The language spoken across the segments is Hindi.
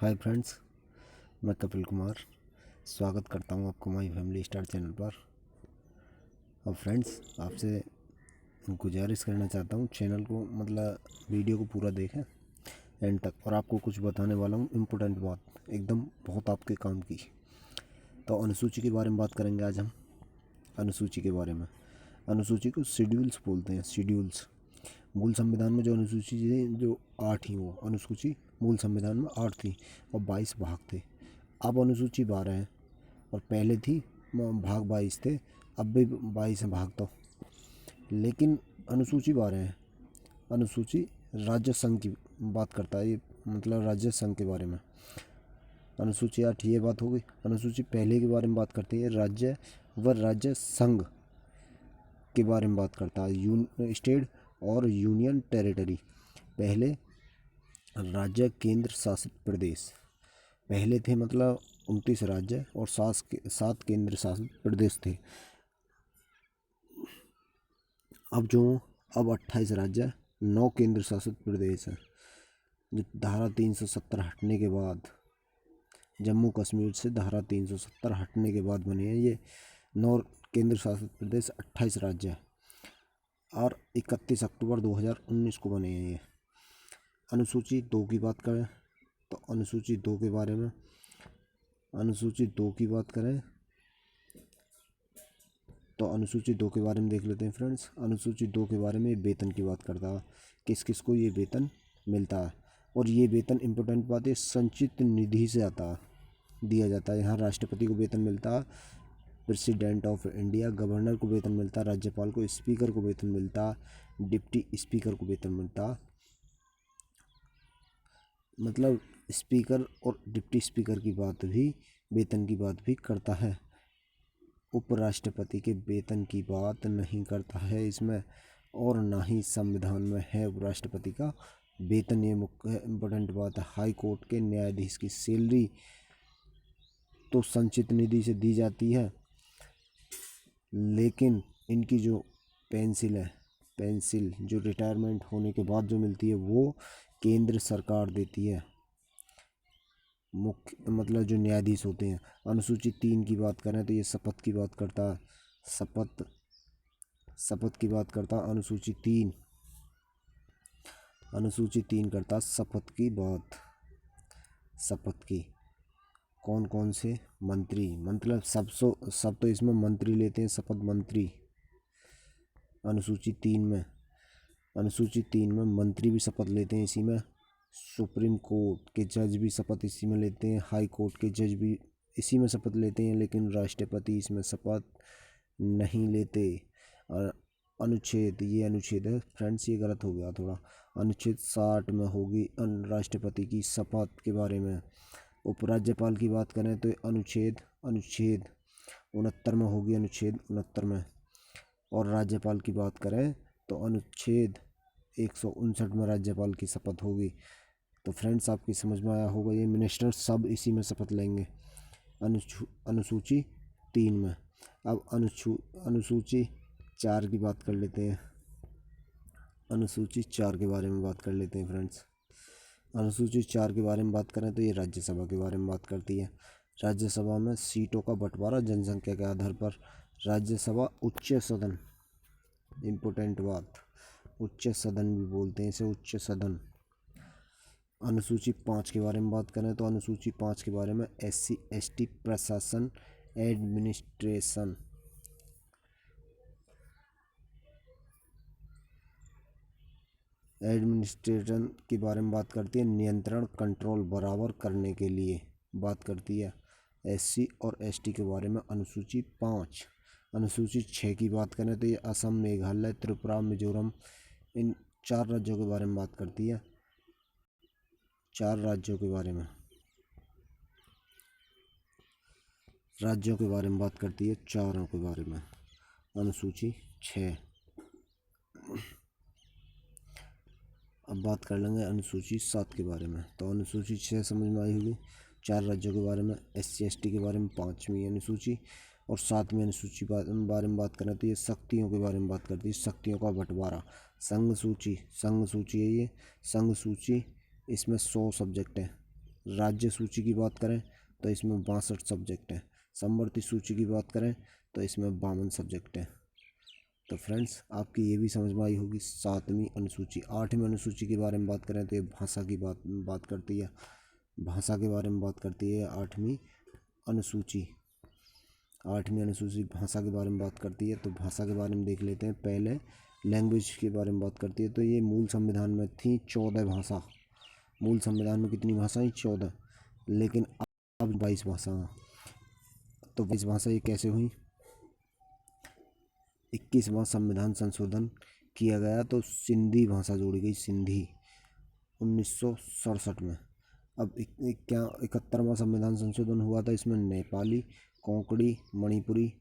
हाय फ्रेंड्स, मैं कपिल कुमार स्वागत करता हूं आपको माई फैमिली स्टार चैनल पर। और फ्रेंड्स, आपसे गुजारिश करना चाहता हूं चैनल को वीडियो को पूरा देखें एंड तक। और आपको कुछ बताने वाला हूं इम्पोर्टेंट बात, एकदम बहुत आपके काम की। तो अनुसूची के बारे में बात करेंगे आज हम। अनुसूची के बारे में, अनुसूची को शेड्यूल्स बोलते हैं। शेड्यूल्स मूल संविधान में जो अनुसूची थी, जो 8 ही, वो अनुसूची मूल संविधान में 8 थी और 22 भाग थे। अब अनुसूची 12 है और पहले थी भाग 22 थे, अब भी 22 है भाग। तो लेकिन अनुसूची 12 है। अनुसूची राज्य संघ की बात करता है, ये राज्य संघ के बारे में। अनुसूची 8 ये बात हो गई। अनुसूची पहले के बारे में बात करती है, राज्य व राज्य संघ के बारे में बात करता है, स्टेट और यूनियन टेरिटरी। पहले राज्य केंद्र शासित प्रदेश पहले थे, 29 राज्य और 7 केंद्र शासित प्रदेश थे। अब 28 राज्य, 9 केंद्र शासित प्रदेश है। जो धारा 370 हटने के बाद, जम्मू कश्मीर से धारा 370 हटने के बाद बने हैं ये 9 केंद्र शासित प्रदेश, 28 राज्य है और 31 अक्टूबर 2019 को बने हैं ये। अनुसूची 2 की बात करें तो अनुसूची 2 के बारे में, अनुसूची 2 की बात करें तो अनुसूची 2 के बारे में देख लेते हैं फ्रेंड्स। अनुसूची 2 के बारे में वेतन की बात करता है, किस किस को ये वेतन मिलता है। और ये वेतन इम्पोर्टेंट बात है, संचित निधि से आता है, दिया जाता है। यहाँ राष्ट्रपति को वेतन मिलता है, प्रेसिडेंट ऑफ इंडिया, गवर्नर को वेतन मिलता है, राज्यपाल को, स्पीकर को वेतन मिलता है, डिप्टी स्पीकर को वेतन मिलता है। स्पीकर और डिप्टी स्पीकर की बात भी, वेतन की बात भी करता है। उपराष्ट्रपति के वेतन की बात नहीं करता है इसमें, और ना ही संविधान में है उपराष्ट्रपति का वेतन। ये मुख्य इम्पोर्टेंट बात है। हाई कोर्ट के न्यायाधीश की सैलरी तो संचित निधि से दी जाती है, लेकिन इनकी जो पेंसिल जो रिटायरमेंट होने के बाद जो मिलती है, वो केंद्र सरकार देती है। मुख्य जो न्यायाधीश होते हैं। अनुसूची 3 की बात करें तो ये शपथ की बात करता है। शपथ की बात करता है अनुसूची 3 करता शपथ की बात। शपथ की कौन कौन से मंत्री, सब तो इसमें मंत्री लेते हैं शपथ, मंत्री। अनुसूची 3 में मंत्री भी शपथ लेते हैं इसी में। सुप्रीम कोर्ट के जज भी शपथ इसी में लेते हैं, हाई कोर्ट के जज भी इसी में शपथ लेते हैं, लेकिन राष्ट्रपति इसमें शपथ नहीं लेते। और अनुच्छेद है फ्रेंड्स, ये गलत हो गया थोड़ा। अनुच्छेद 60 में होगी राष्ट्रपति की शपथ के बारे में। उपराज्यपाल की बात करें तो अनुच्छेद 69 में होगी, अनुच्छेद 69 में। और राज्यपाल की बात करें तो अनुच्छेद 159 में राज्यपाल की शपथ होगी। तो फ्रेंड्स, आपकी समझ में आया होगा, ये मिनिस्टर सब इसी में शपथ लेंगे, अनुसूची 3 में। अब अनुसूची 4 की बात कर लेते हैं। अनुसूची 4 के बारे में बात कर लेते हैं फ्रेंड्स। अनुसूची 4 के बारे में बात करें तो ये राज्यसभा के बारे में बात करती है। राज्यसभा में सीटों का बंटवारा जनसंख्या के आधार पर। राज्यसभा उच्च सदन, इम्पोर्टेंट बात, उच्च सदन भी बोलते हैं इसे, उच्च सदन। अनुसूची 5 के बारे में बात करें तो अनुसूची 5 के बारे में SC ST प्रशासन, एडमिनिस्ट्रेशन। एडमिनिस्ट्रेशन के बारे में बात करती है, नियंत्रण कंट्रोल बराबर करने के लिए बात करती है। SC और ST के बारे में अनुसूची 5। अनुसूची 6 की बात करें तो ये असम, मेघालय, त्रिपुरा, मिजोरम, इन 4 राज्यों के बारे में बात करती है। 4 राज्यों के बारे में बात करती है, चारों के बारे में अनुसूची 6। अब बात कर लेंगे अनुसूची 7 के बारे में। तो अनुसूची 6 समझ में आई होगी, 4 राज्यों के बारे में, SC ST के बारे में 5वीं अनुसूची। और 7वीं अनुसूची बारे में बात करें तो ये शक्तियों के बारे में बात करती है, शक्तियों का बंटवारा। संघ सूची है ये, संघ सूची, इसमें 100 सब्जेक्ट हैं। राज्य सूची की बात करें तो इसमें 62 सब्जेक्ट हैं। समवर्ती सूची की बात करें तो इसमें 52 सब्जेक्ट हैं। तो फ्रेंड्स आपकी ये भी समझ में आई होगी 7वीं अनुसूची। 8वीं अनुसूची के बारे में बात करें तो ये भाषा की बात करती है। भाषा के बारे में बात करती है 8वीं अनुसूची। 8वीं अनुसूची भाषा के बारे में बात करती है। तो भाषा के बारे में देख लेते हैं। पहले लैंग्वेज के बारे में बात करती है। तो ये मूल संविधान में थी 14 भाषा। मूल संविधान में कितनी भाषाएं? 14। लेकिन अब 22 भाषा। तो 22 भाषा ये कैसे हुई? 21वां संविधान संशोधन किया गया तो सिंधी भाषा जोड़ी गई, सिंधी, 1967 में। अब 71वां संविधान संशोधन हुआ था, इसमें नेपाली, कोंकणी, मणिपुरी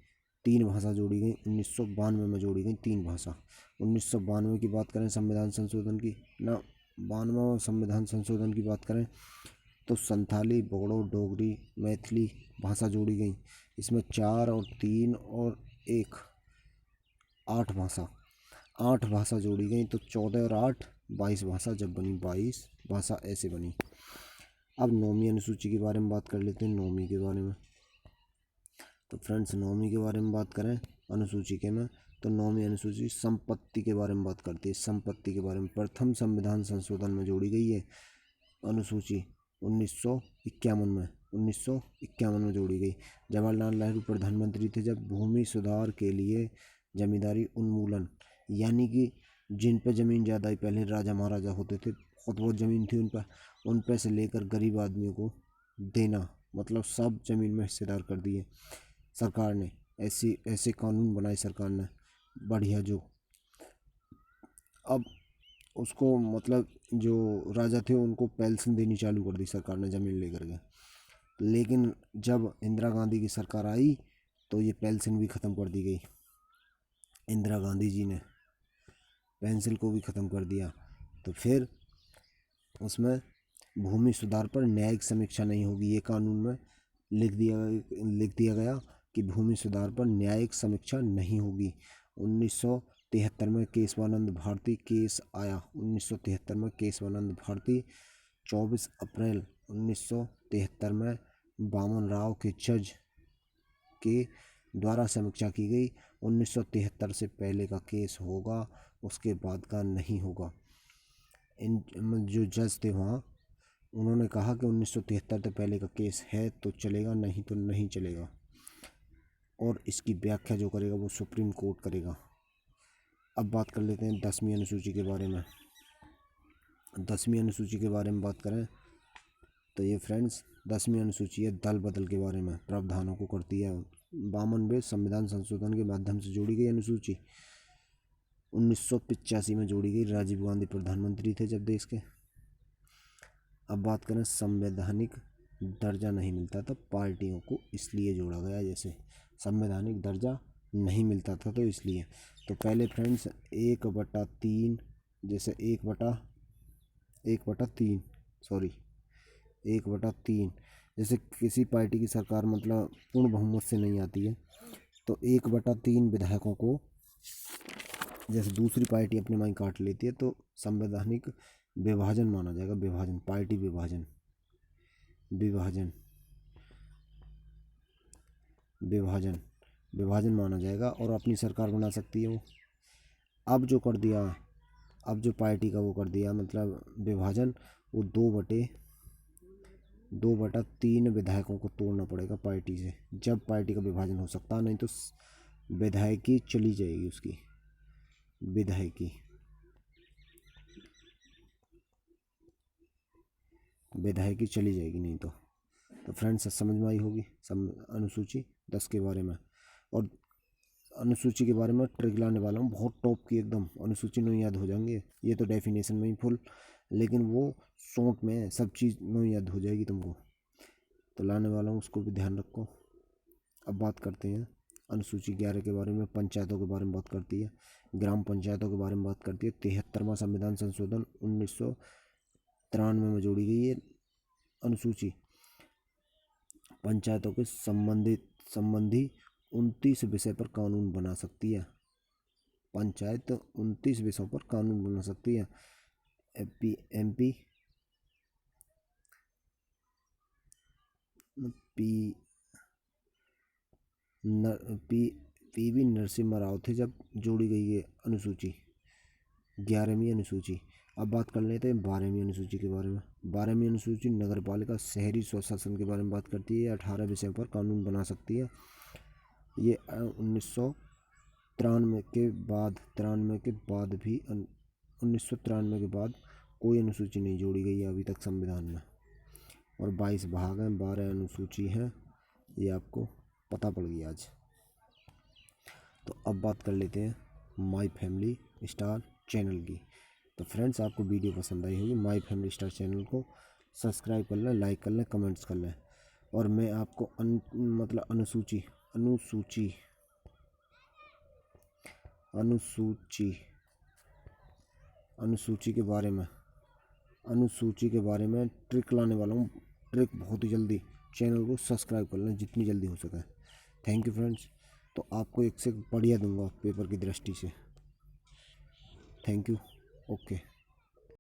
3 भाषा जोड़ी गई। 1992 में जोड़ी गई 3 भाषा। 1992 की बात करें संविधान संशोधन की ना, 92वां संविधान संशोधन की बात करें तो संथाली, बोडो, डोगरी, मैथिली भाषा जोड़ी गई। इसमें 4 और 3 और 1 8 भाषा, 8 भाषा जोड़ी गई। तो 14 और 8 22 भाषा जब बनी, 22 भाषा ऐसे बनी। अब 9वीं अनुसूची के बारे में बात कर लेते हैं। 9वीं के बारे में तो फ्रेंड्स 9वीं के बारे में बात करें अनुसूची के में तो 9वीं अनुसूची संपत्ति के बारे में बात करती है। संपत्ति के बारे में प्रथम संविधान संशोधन में जोड़ी गई है अनुसूची 1951 में जोड़ी गई। जवाहरलाल नेहरू प्रधानमंत्री थे जब भूमि सुधार के लिए जमींदारी उन्मूलन, यानी कि जिन पे ज़मीन ज़्यादा ही, पहले राजा महाराजा होते थे, बहुत ज़मीन थी उन पे से लेकर गरीब आदमियों को देना, मतलब सब ज़मीन में हिस्सेदार कर दिए सरकार ने। ऐसे कानून बनाए सरकार ने बढ़िया। जो अब उसको मतलब जो राजा थे उनको पेंशन देनी चालू कर दी सरकार ने ज़मीन लेकर के। लेकिन जब इंदिरा गांधी की सरकार आई तो ये पेंशन भी ख़त्म कर दी गई। इंदिरा गांधी जी ने पेंशन को भी ख़त्म कर दिया। तो फिर उसमें भूमि सुधार पर न्यायिक समीक्षा नहीं होगी, ये कानून में लिख दिया गया कि भूमि सुधार पर न्यायिक समीक्षा नहीं होगी। 1973 में केशवानंद भारती केस आया। 1973 में केशवानंद भारती। 24 अप्रैल 1973 में बामन राव के जज के द्वारा समीक्षा की गई। 1973 से पहले का केस होगा, उसके बाद का नहीं होगा। इन जो जज थे वहाँ, उन्होंने कहा कि 1973 से पहले का केस है तो चलेगा, नहीं तो नहीं चलेगा। और इसकी व्याख्या जो करेगा वो सुप्रीम कोर्ट करेगा। अब बात कर लेते हैं 10वीं अनुसूची के बारे में। 10वीं अनुसूची के बारे में बात करें तो ये फ्रेंड्स 10वीं अनुसूची है दल बदल के बारे में, प्रावधानों को करती है। 52वें संविधान संशोधन के माध्यम से जोड़ी गई अनुसूची 1985 में जोड़ी गई। राजीव गांधी प्रधानमंत्री थे जब देश के। अब बात करें संवैधानिक दर्जा नहीं मिलता था पार्टियों को, इसलिए जोड़ा गया। जैसे संवैधानिक दर्जा नहीं मिलता था तो इसलिए। तो पहले फ्रेंड्स 1/3, जैसे 1/3 जैसे किसी पार्टी की सरकार मतलब पूर्ण बहुमत से नहीं आती है तो 1/3 विधायकों को जैसे दूसरी पार्टी अपने माई काट लेती है तो संवैधानिक विभाजन माना जाएगा। विभाजन, पार्टी विभाजन, विभाजन माना जाएगा और अपनी सरकार बना सकती है वो। अब जो कर दिया, अब जो पार्टी का वो कर दिया मतलब विभाजन, वो 2/3 विधायकों को तोड़ना पड़ेगा पार्टी से, जब पार्टी का विभाजन हो सकता है। नहीं तो विधायकी चली जाएगी, उसकी विधायकी चली जाएगी नहीं तो। फ्रेंड्स समझ में आई होगी अनुसूची 10 के बारे में। और अनुसूची के बारे में ट्रिक लाने वाला हूँ, बहुत टॉप की एकदम अनुसूची नहीं याद हो जाएंगे। ये तो डेफिनेशन में ही फुल, लेकिन वो शॉर्ट में सब चीज़ नहीं याद हो जाएगी तुमको, तो लाने वाला हूँ, उसको भी ध्यान रखो। अब बात करते हैं अनुसूची 11 के बारे में। पंचायतों के बारे में बात करती है, ग्राम पंचायतों के बारे में बात करती है। 73वां संविधान संशोधन 1993 में जोड़ी गई है अनुसूची। पंचायतों के संबंधी 29 विषय पर कानून बना सकती है। पंचायत 29 विषयों पर कानून बना सकती है। MP P PV Narasimha Rao थे जब जोड़ी गई ये अनुसूची, 11वीं अनुसूची। अब बात कर लेते हैं 12वीं अनुसूची के बारे में। 12वीं अनुसूची नगर पालिका शहरी स्वशासन के बारे में बात करती है। 18 विषयों पर कानून बना सकती है। ये 1993 के बाद कोई अनुसूची नहीं जोड़ी गई है अभी तक संविधान में। और 22 भाग हैं, 12 अनुसूची हैं, ये आपको पता पड़ गया आज। तो अब बात कर लेते हैं माई फैमिली स्टार चैनल की। तो फ्रेंड्स, आपको वीडियो पसंद आई होगी। माई फैमिली स्टार चैनल को सब्सक्राइब कर लें, लाइक कर लें, कमेंट्स कर लें। और मैं आपको अनुसूची के बारे में ट्रिक लाने वाला हूँ। ट्रिक बहुत ही जल्दी। चैनल को सब्सक्राइब कर लें जितनी जल्दी हो सके। Thank you friends. तो आपको एक से बढ़िया दूंगा पेपर की दृष्टि से। Thank you. ओके।